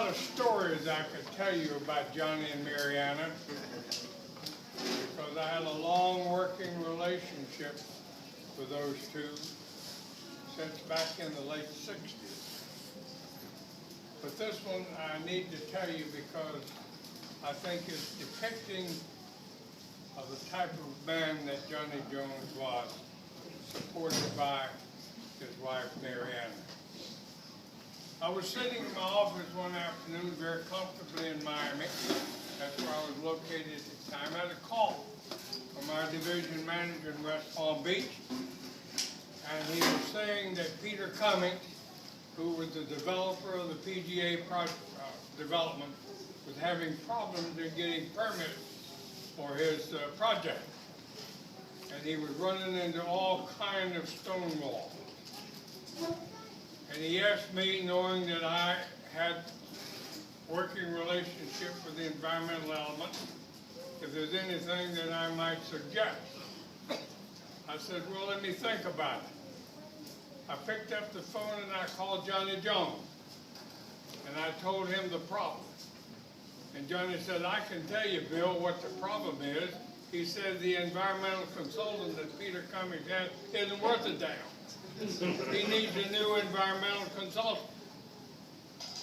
of stories I could tell you about Johnny and Mariana because I had a long working relationship with those two since back in the late 60s. But this one I need to tell you because I think it's depicting of the type of man that Johnny Jones was, supported by his wife Mariana. I was sitting in my office one afternoon very comfortably in Miami. That's where I was located at the time. I had a call from our division manager in West Palm Beach, and he was saying that Peter Cummings, who was the developer of the PGA development, was having problems in getting permits for his project. And he was running into all kinds of stone walls. And he asked me, knowing that I had working relationship with the environmental element, if there's anything that I might suggest. I said, well, let me think about it. I picked up the phone and I called Johnny Jones. And I told him the problem. And Johnny said, I can tell you, Bill, what the problem is. He said the environmental consultant that Peter Cummings had isn't worth a damn. He needs a new environmental consultant.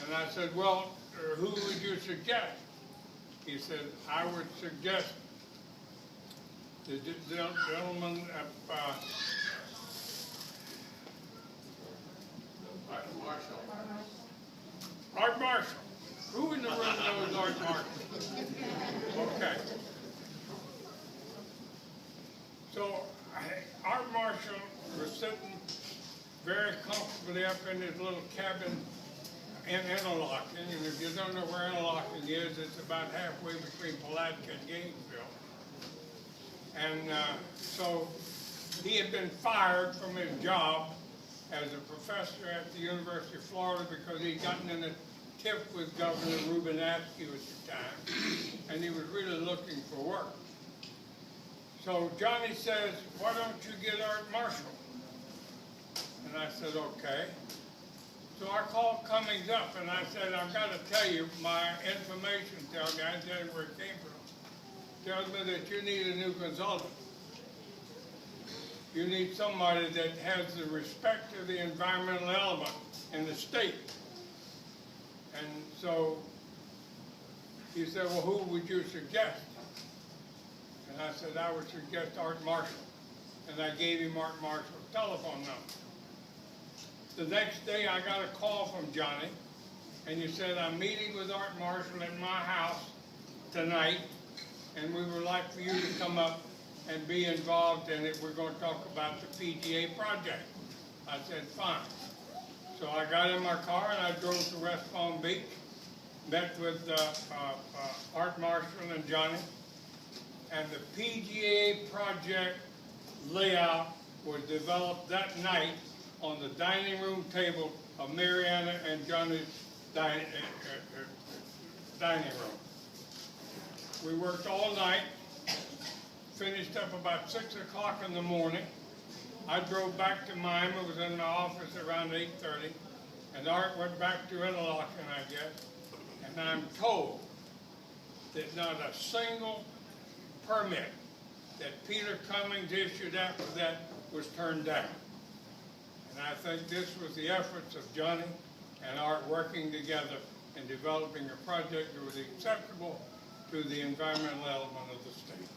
And I said, well, who would you suggest? He said, I would suggest the gentleman Art Marshall. Who in the room knows Art Marshall? Okay. So Art Marshall was sitting very comfortably up in his little cabin in Interlachen. And if you don't know where Interlachen is, it's about halfway between Palatka and Gainesville. And so he had been fired from his job as a professor at the University of Florida because he'd gotten in a tiff with Governor Reuben Askew at the time, and he was really looking for work. So Johnny says, why don't you get Art Marshall? And I said, okay. So I called Cummings up and I said, I've got to tell you, my information tells me, I tell you where it came from, tells me that you need a new consultant. You need somebody that has the respect of the environmental element in the state. And so he said, well, who would you suggest? And I said, I would suggest Art Marshall. And I gave him Art Marshall's telephone number. The next day I got a call from Johnny, and he said, I'm meeting with Art Marshall at my house tonight, and we would like for you to come up and be involved in it. We're going to talk about the PGA project. I said, fine. So I got in my car and I drove to West Palm Beach, met with Art Marshall and Johnny, and the PGA project layout was developed that night on the dining room table of Mariana and Johnny's dining room. We worked all night, finished up about 6 o'clock in the morning. I drove back to Miami, was in my office around 8:30, and Art went back to Interlachen, I guess, and I'm told that not a single permit that Peter Cummings issued after that was turned down. And I think this was the efforts of Johnny and Art working together in developing a project that was acceptable to the environmental element of the state.